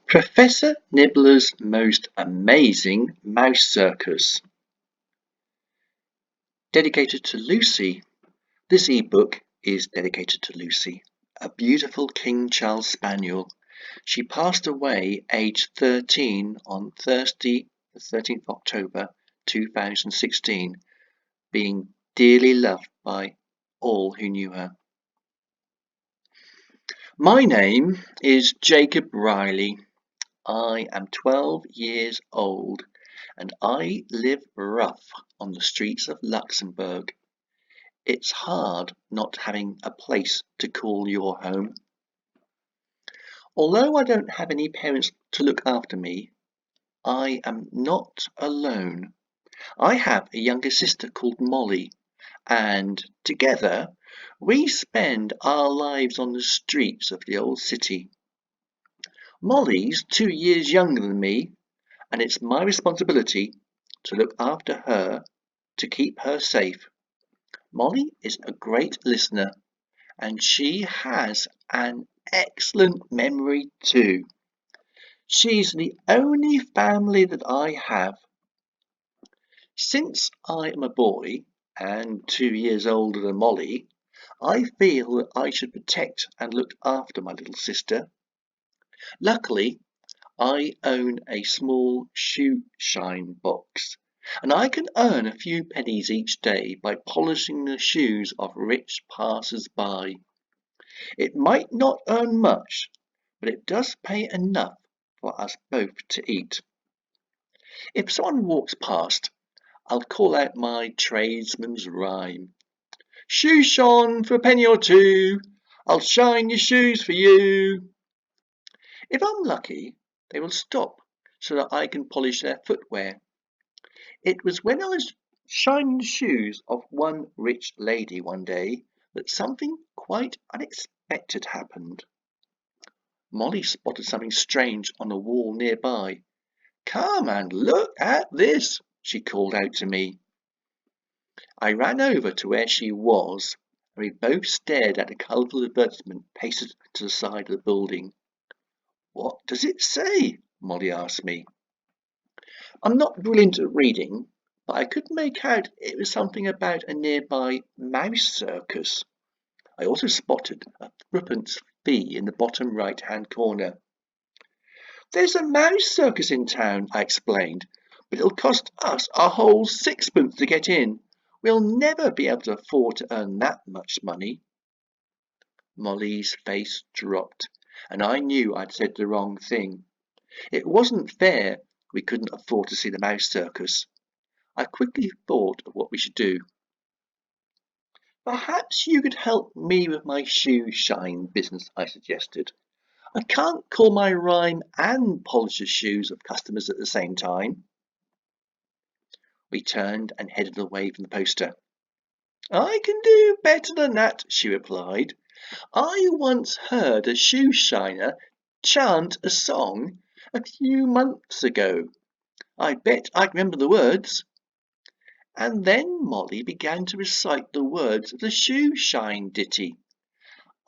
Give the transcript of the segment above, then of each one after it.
Professor Nibbler's Most Amazing Mouse Circus. Dedicated to Lucy. This ebook is dedicated to Lucy, a beautiful King Charles Spaniel. She passed away aged 13 on Thursday, the 13th of October 2016, being dearly loved by all who knew her. My name is Jacob Riley. I am 12 years old and I live rough on the streets of Luxembourg. It's hard not having a place to call your home. Although I don't have any parents to look after me, I am not alone. I have a younger sister called Molly, and together we spend our lives on the streets of the old city. Molly's 2 years younger than me, and it's my responsibility to look after her, to keep her safe. Molly is a great listener, and she has an excellent memory too. She's the only family that I have. Since I am a boy and 2 years older than Molly, I feel that I should protect and look after my little sister. Luckily, I own a small shoe shine box, and I can earn a few pennies each day by polishing the shoes of rich passers-by. It might not earn much, but it does pay enough for us both to eat. If someone walks past, I'll call out my tradesman's rhyme. Shoe shone for a penny or two, I'll shine your shoes for you. If I'm lucky, they will stop so that I can polish their footwear. It was when I was shining the shoes of one rich lady one day that something quite unexpected happened. Molly spotted something strange on a wall nearby. Come and look at this, she called out to me. I ran over to where she was, and we both stared at a colourful advertisement pasted to the side of the building. What does it say? Molly asked me. I'm not brilliant at reading, but I could make out it was something about a nearby mouse circus. I also spotted a threepence fee in the bottom right-hand corner. There's a mouse circus in town, I explained, but it'll cost us a whole sixpence to get in. We'll never be able to afford to earn that much money. Molly's face dropped, and I knew I'd said the wrong thing. It wasn't fair we couldn't afford to see the mouse circus. I quickly thought of what we should do. Perhaps you could help me with my shoe shine business, I suggested. I can't call my rhyme and polish the shoes of customers at the same time. We turned and headed away from the poster. I can do better than that, she replied. I once heard a shoe shiner chant a song a few months ago. I bet I remember the words. And then Molly began to recite the words of the shoe shine ditty.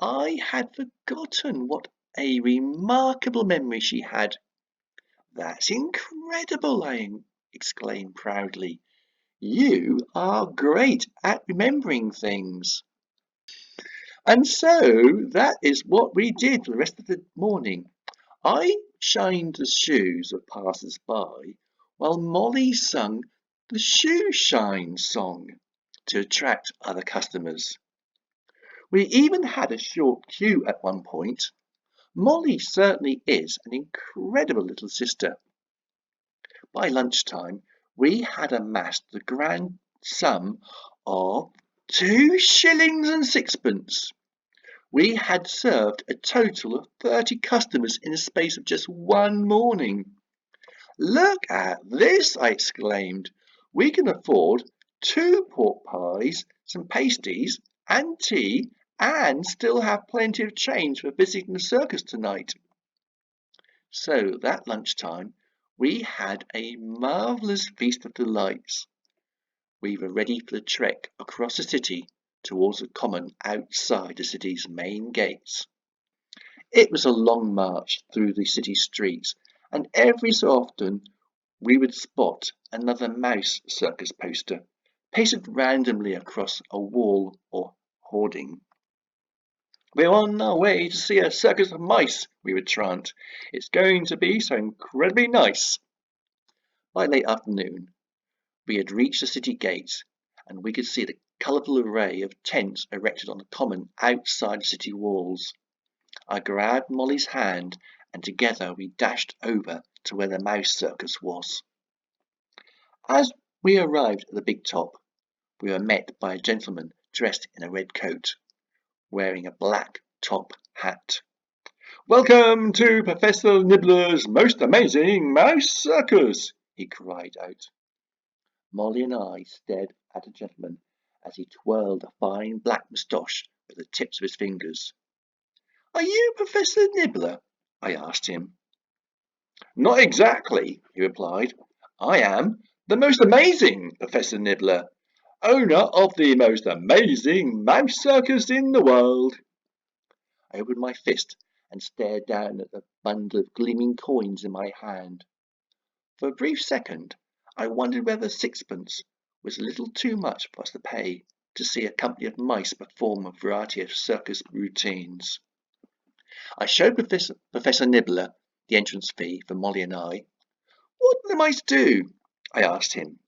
I had forgotten what a remarkable memory she had. That's incredible, I exclaimed proudly. You are great at remembering things. And so that is what we did for the rest of the morning. I shined the shoes of passers-by while Molly sung the shoe shine song to attract other customers. We even had a short queue at one point. Molly certainly is an incredible little sister. By lunchtime, we had amassed the grand sum of 2 shillings and sixpence. We had served a total of 30 customers in the space of just one morning. Look at this, I exclaimed. We can afford 2 pork pies, some pasties, and tea, and still have plenty of change for visiting the circus tonight. So that lunchtime, we had a marvellous feast of delights. We were ready for the trek across the city towards the common outside the city's main gates. It was a long march through the city streets, and every so often we would spot another mouse circus poster pasted randomly across a wall or hoarding. "We're on our way to see a circus of mice," we would chant. "It's going to be so incredibly nice." By late afternoon, we had reached the city gates, and we could see the colourful array of tents erected on the common outside the city walls. I grabbed Molly's hand, and together we dashed over to where the mouse circus was. As we arrived at the big top, we were met by a gentleman dressed in a red coat, wearing a black top hat. "Welcome to Professor Nibbler's most amazing mouse circus!" he cried out. Molly and I stared at the gentleman as he twirled a fine black moustache with the tips of his fingers. "Are you Professor Nibbler?" I asked him. "Not exactly," he replied. "I am the most amazing Professor Nibbler, owner of the most amazing mouse circus in the world." I opened my fist and stared down at the bundle of gleaming coins in my hand. For a brief second, I wondered whether sixpence was a little too much for us to pay to see a company of mice perform a variety of circus routines. I showed Professor Nibbler the entrance fee for Molly and I. "What do the mice do?" I asked him.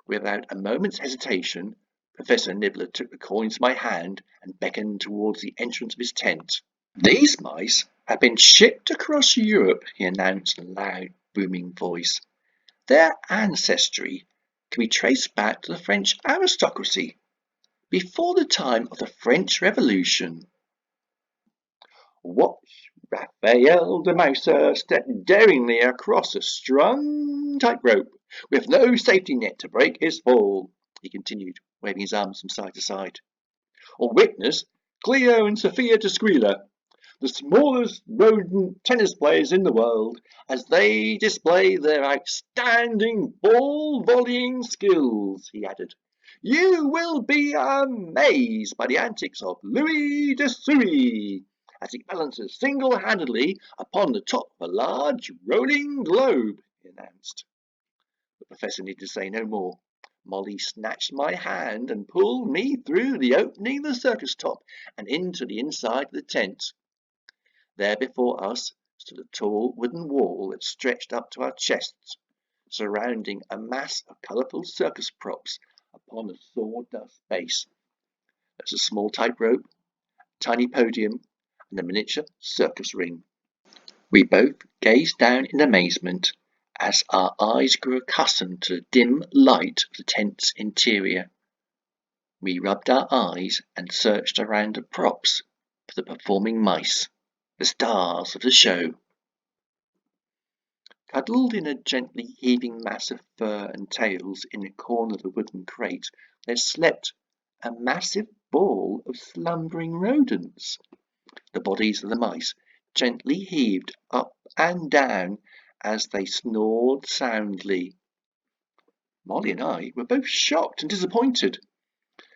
Without a moment's hesitation, Professor Nibbler took the coins from my hand and beckoned towards the entrance of his tent. "These mice have been shipped across Europe," he announced in a loud, booming voice. "Their ancestry can be traced back to the French aristocracy, before the time of the French Revolution." Watch Raphael the Mouser step daringly across a strung tightrope, with no safety net to break his fall, he continued, waving his arms from side to side. "Or witness Cleo and Sophia de Squealer, the smallest rodent tennis players in the world, as they display their outstanding ball volleying skills," he added. "You will be amazed by the antics of Louis de Suey, as he balances single-handedly upon the top of a large rolling globe," he announced. The professor needed to say no more. Molly snatched my hand and pulled me through the opening of the circus top and into the inside of the tent. There before us stood a tall wooden wall that stretched up to our chests, surrounding a mass of colourful circus props upon a sawdust base. There was a small tightrope, a tiny podium, and a miniature circus ring. We both gazed down in amazement as our eyes grew accustomed to the dim light of the tent's interior. We rubbed our eyes and searched around the props for the performing mice, the stars of the show. Cuddled in a gently heaving mass of fur and tails in a corner of the wooden crate, there slept a massive ball of slumbering rodents. The bodies of the mice gently heaved up and down as they snored soundly. Molly and I were both shocked and disappointed.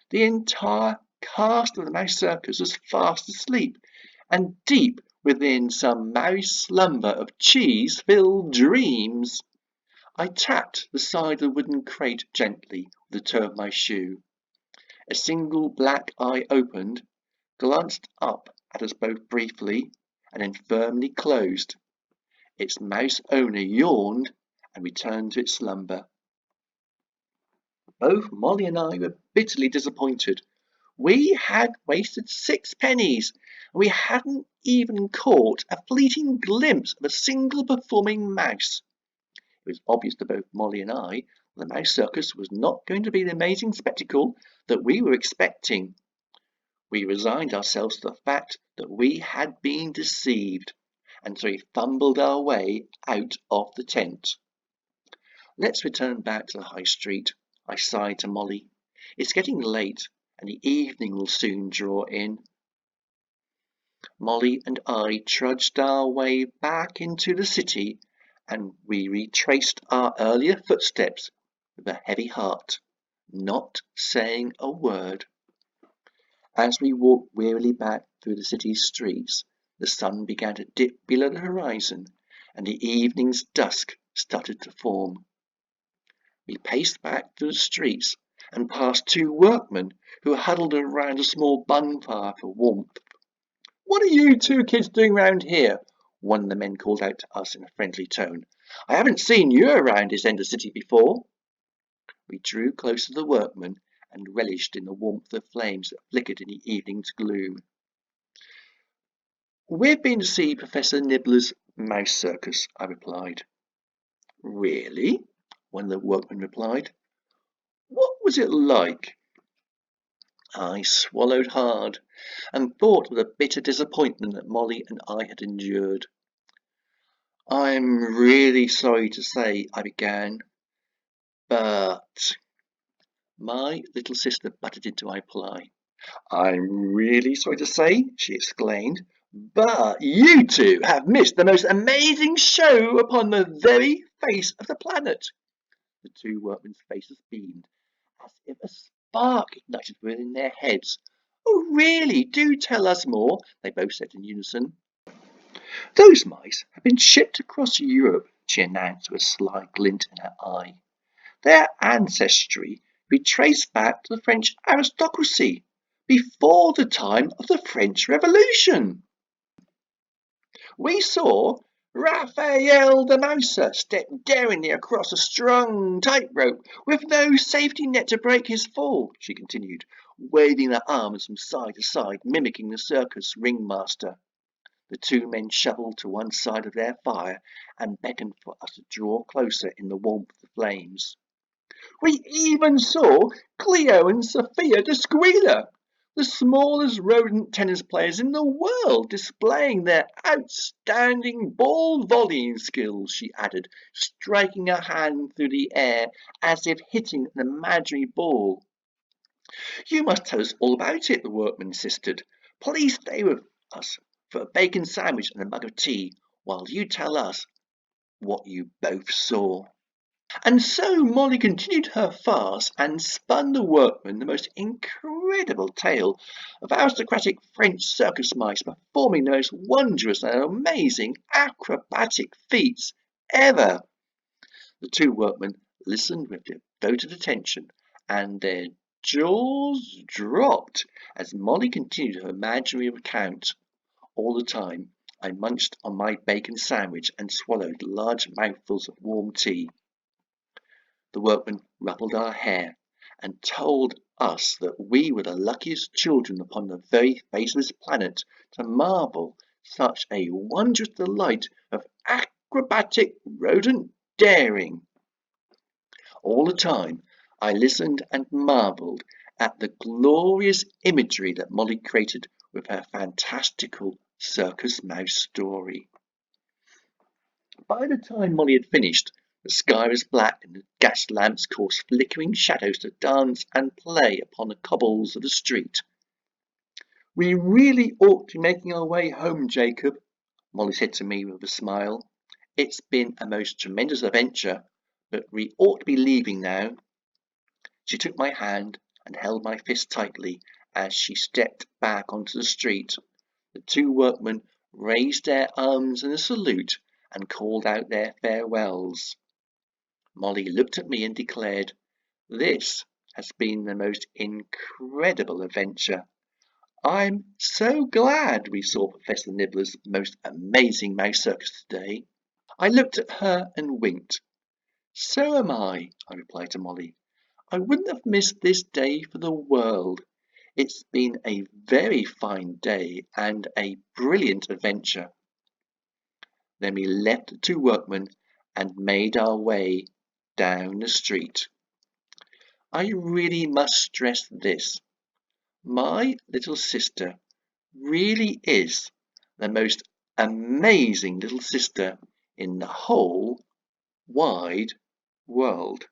The entire cast of the mouse circus was fast asleep, and deep within some mouse slumber of cheese-filled dreams. I tapped the side of the wooden crate gently with the toe of my shoe. A single black eye opened, glanced up at us both briefly, and then firmly closed. Its mouse owner yawned and returned to its slumber. Both Molly and I were bitterly disappointed. We had wasted 6 pennies, and we hadn't even caught a fleeting glimpse of a single performing mouse. It was obvious to both Molly and I that the mouse circus was not going to be the amazing spectacle that we were expecting. We resigned ourselves to the fact that we had been deceived, and so we fumbled our way out of the tent. "Let's return back to the high street," I sighed to Molly. "It's getting late, and the evening will soon draw in." Molly and I trudged our way back into the city, and we retraced our earlier footsteps with a heavy heart, not saying a word. As we walked wearily back through the city's streets, The sun began to dip below the horizon, and the evening's dusk started to form. We paced back through the streets and past two workmen who huddled around a small bonfire for warmth. "What are you two kids doing round here?" one of the men called out to us in a friendly tone. "I haven't seen you around this end of the city before." We drew close to the workmen and relished in the warmth of flames that flickered in the evening's gloom. "We've been to see Professor Nibbler's mouse circus," I replied. "Really?" one of the workmen replied. "What was it like?" I swallowed hard and thought of the bitter disappointment that Molly and I had endured. "I'm really sorry to say," I began, "but—" My little sister butted into my reply. "I'm really sorry to say," she exclaimed, "but you two have missed the most amazing show upon the very face of the planet." The two workmen's faces beamed, as if a spark ignited within their heads. "Oh, really? Do tell us more," they both said in unison. "Those mice have been shipped across Europe," she announced with a sly glint in her eye. "Their ancestry we trace back to the French aristocracy, before the time of the French Revolution. We saw Raphael the Mouser step daringly across a strung tightrope with no safety net to break his fall," she continued, waving her arms from side to side, mimicking the circus ringmaster. The two men shuffled to one side of their fire and beckoned for us to draw closer in the warmth of the flames. "We even saw Cleo and Sophia the Squealer, the smallest rodent tennis players in the world, displaying their outstanding ball volleying skills," she added, striking her hand through the air as if hitting an imaginary ball. "You must tell us all about it," the workman insisted. "Please stay with us for a bacon sandwich and a mug of tea, while you tell us what you both saw." And so Molly continued her farce and spun the workman the most incredible tale of aristocratic French circus mice performing the most wondrous and amazing acrobatic feats ever. The two workmen listened with devoted attention, and their jaws dropped as Molly continued her imaginary account. All the time I munched on my bacon sandwich and swallowed large mouthfuls of warm tea. The workmen ruffled our hair and told us that we were the luckiest children upon the very face of this planet to marvel such a wondrous delight of acrobatic rodent daring. All the time I listened and marvelled at the glorious imagery that Molly created with her fantastical circus mouse story. By the time Molly had finished, the sky was black and the gas lamps caused flickering shadows to dance and play upon the cobbles of the street. "We really ought to be making our way home, Jacob," Molly said to me with a smile. "It's been a most tremendous adventure, but we ought to be leaving now." She took my hand and held my fist tightly as she stepped back onto the street. The two workmen raised their arms in a salute and called out their farewells. Molly looked at me and declared, "This has been the most incredible adventure. I'm so glad we saw Professor Nibbler's most amazing mouse circus today." I looked at her and winked. "So am I replied to Molly. "I wouldn't have missed this day for the world. It's been a very fine day and a brilliant adventure." Then we left the two workmen and made our way down the street. I really must stress this. My little sister really is the most amazing little sister in the whole wide world.